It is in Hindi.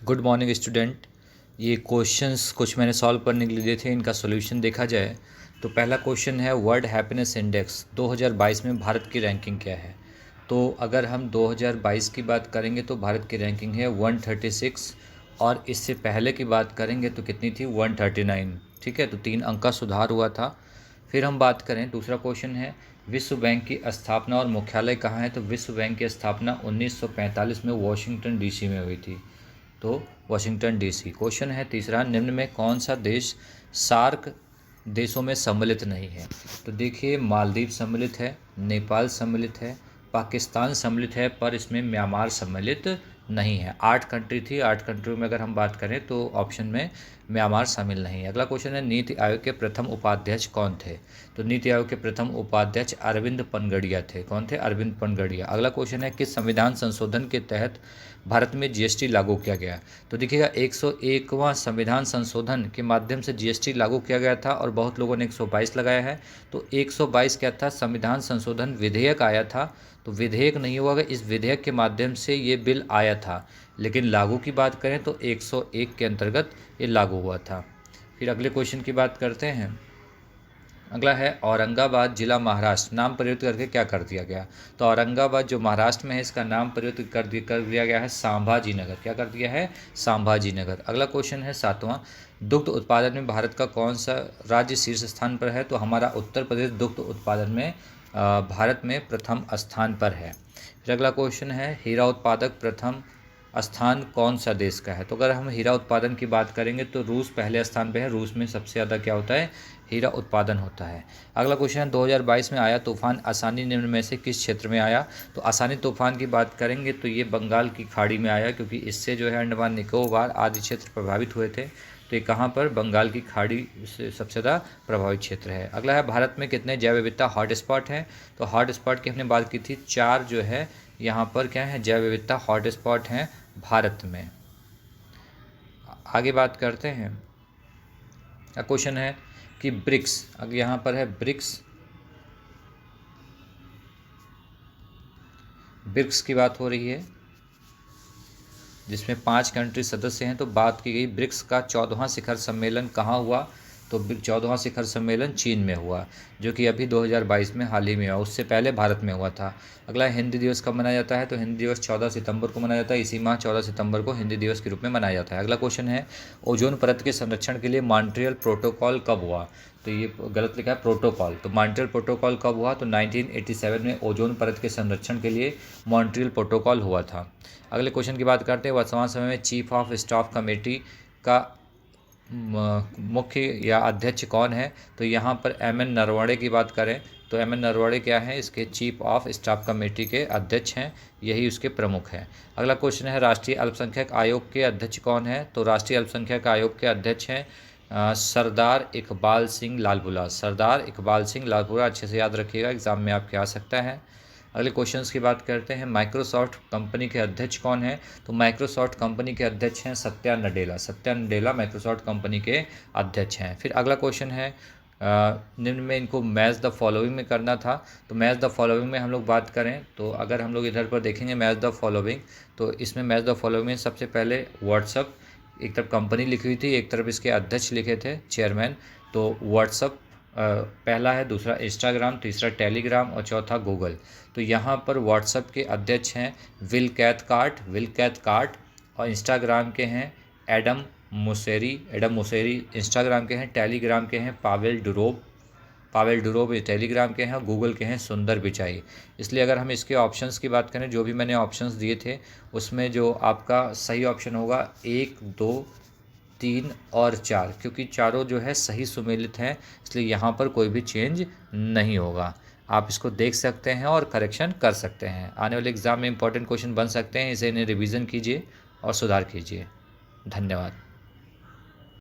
Good morning student. ये क्वेश्चंस कुछ मैंने सॉल्व करने के लिए दिए थे, इनका सॉल्यूशन देखा जाए तो पहला क्वेश्चन है वर्ल्ड हैप्पीनेस इंडेक्स 2022 में भारत की रैंकिंग क्या है। तो अगर हम 2022 की बात करेंगे तो भारत की रैंकिंग है 136 और इससे पहले की बात करेंगे तो कितनी थी 139। ठीक है, तो 3 अंक का सुधार हुआ था। फिर हम बात करें, दूसरा क्वेश्चन है विश्व बैंक की स्थापना और मुख्यालय कहाँ है। तो विश्व बैंक की स्थापना 1945 में वॉशिंगटन डीसी में हुई थी, तो वाशिंगटन डीसी। क्वेश्चन है तीसरा, निम्न में कौन सा देश सार्क देशों में सम्मिलित नहीं है। तो देखिए, मालदीव सम्मिलित है, नेपाल सम्मिलित है, पाकिस्तान सम्मिलित है, पर इसमें म्यांमार सम्मिलित नहीं है। 8 कंट्री थी, 8 कंट्री में अगर हम बात करें तो ऑप्शन में म्यांमार शामिल नहीं है। अगला क्वेश्चन है नीति आयोग के प्रथम उपाध्यक्ष कौन थे। तो नीति आयोग के प्रथम उपाध्यक्ष अरविंद पनगड़िया थे। कौन थे? अरविंद पनगड़िया। अगला क्वेश्चन है किस संविधान संशोधन के तहत भारत में जीएसटी लागू किया गया। तो देखिएगा, 101वां संविधान संशोधन के माध्यम से जीएसटी लागू किया गया था और बहुत लोगों ने 122 लगाया है। तो 122 क्या था? संविधान संशोधन विधेयक आया था। तो विधेयक नहीं हुआ, इस विधेयक के माध्यम से ये बिल आया था, लेकिन लागू की बात करें तो 101 के अंतर्गत ये लागू हुआ था। फिर अगले क्वेश्चन की बात करते हैं। अगला है औरंगाबाद जिला महाराष्ट्र नाम परिवर्तित करके क्या कर दिया गया। तो औरंगाबाद जो महाराष्ट्र में है, इसका नाम परिवर्तित कर दिया गया है संभाजी नगर। क्या कर दिया है? संभाजी नगर। अगला क्वेश्चन है 7वां, दुग्ध उत्पादन में भारत का कौन सा राज्य शीर्ष स्थान पर है। तो हमारा उत्तर प्रदेश दुग्ध उत्पादन में भारत में प्रथम स्थान पर है। फिर अगला क्वेश्चन है हीरा उत्पादक प्रथम स्थान कौन सा देश का है। तो अगर हम हीरा उत्पादन की बात करेंगे तो रूस पहले स्थान पे है। रूस में सबसे ज़्यादा क्या होता है? हीरा उत्पादन होता है। अगला क्वेश्चन है 2022 में आया तूफान आसानी निम्न में से किस क्षेत्र में आया। तो आसानी तूफान की बात करेंगे तो ये बंगाल की खाड़ी में आया, क्योंकि इससे जो है अंडमान निकोबार आदि क्षेत्र प्रभावित हुए थे। तो ये कहाँ पर? बंगाल की खाड़ी से सबसे ज़्यादा प्रभावित क्षेत्र है। अगला है भारत में कितने जैव विविधता हॉटस्पॉट हैं। तो हॉटस्पॉट की हमने बात की थी, 4 जो है यहाँ पर क्या है? जैव विविधता हॉटस्पॉट हैं भारत में। आगे बात करते हैं। क्वेश्चन है कि ब्रिक्स, अगर यहाँ पर है ब्रिक्स की बात हो रही है, जिसमें 5 कंट्री सदस्य हैं। तो बात की गई ब्रिक्स का 14वां शिखर सम्मेलन कहाँ हुआ। तो 14वां शिखर सम्मेलन चीन में हुआ, जो कि अभी 2022 में हाल ही में हुआ। उससे पहले भारत में हुआ था। अगला हिंदी दिवस कब मनाया जाता है। तो हिंदी दिवस 14 सितंबर को मनाया जाता है। इसी माह 14 सितंबर को हिंदी दिवस के रूप में मनाया जाता है। अगला क्वेश्चन है ओजोन परत के संरक्षण के लिए मॉन्ट्रियल प्रोटोकॉल कब हुआ। तो ये गलत लिखा है, प्रोटोकॉल। तो मॉन्ट्रियल प्रोटोकॉल कब हुआ। तो 1987 में ओजोन परत के संरक्षण के लिए मॉन्ट्रियल प्रोटोकॉल हुआ था। अगले क्वेश्चन की बात करते हैं, वर्तमान समय में चीफ ऑफ स्टाफ कमेटी का मुख्य या अध्यक्ष कौन है। तो यहाँ पर एम एन नरवणे की बात करें तो एम एन नरवणे क्या है? इसके चीफ ऑफ स्टाफ कमेटी के अध्यक्ष हैं, यही उसके प्रमुख हैं। अगला क्वेश्चन है राष्ट्रीय अल्पसंख्यक आयोग के अध्यक्ष कौन है। तो राष्ट्रीय अल्पसंख्यक आयोग के अध्यक्ष हैं सरदार इकबाल सिंह लालपुरा। सरदार इकबाल सिंह लालपुरा, अच्छे से याद रखिएगा, एग्जाम में आपके आ सकता है। अगले क्वेश्चंस की बात करते हैं। माइक्रोसॉफ्ट कंपनी के अध्यक्ष कौन है। तो माइक्रोसॉफ्ट कंपनी के अध्यक्ष हैं सत्या नडेला। सत्या नडेला माइक्रोसॉफ्ट कंपनी के अध्यक्ष हैं। फिर अगला क्वेश्चन है निम्न में इनको मैच द फॉलोइंग में करना था। तो मैच द फॉलोइंग में हम लोग बात करें तो अगर हम लोग इधर पर देखेंगे मैच द फॉलोइंग, तो इसमें मैच द फॉलोइंग में सबसे पहले व्हाट्सअप, एक तरफ कंपनी लिखी हुई थी, एक तरफ इसके अध्यक्ष लिखे थे, चेयरमैन। तो व्हाट्सअप पहला है, दूसरा इंस्टाग्राम, तीसरा टेलीग्राम और चौथा गूगल। तो यहाँ पर व्हाट्सअप के अध्यक्ष हैं विल कैथकार्ट और इंस्टाग्राम के हैं एडम मोसेरी इंस्टाग्राम के हैं। टेलीग्राम के हैं पावेल डुरोब टेलीग्राम के हैं और गूगल के हैं सुंदर पिचाई। इसलिए अगर हम इसके ऑप्शंस की बात करें, जो भी मैंने ऑप्शंस दिए थे, उसमें जो आपका सही ऑप्शन होगा 1, 2, 3 और 4, क्योंकि चारों जो है सही सुमेलित हैं, इसलिए यहाँ पर कोई भी चेंज नहीं होगा। आप इसको देख सकते हैं और करेक्शन कर सकते हैं। आने वाले एग्ज़ाम में इंपॉर्टेंट क्वेश्चन बन सकते हैं, इसे इन्हें रिवीजन कीजिए और सुधार कीजिए। धन्यवाद।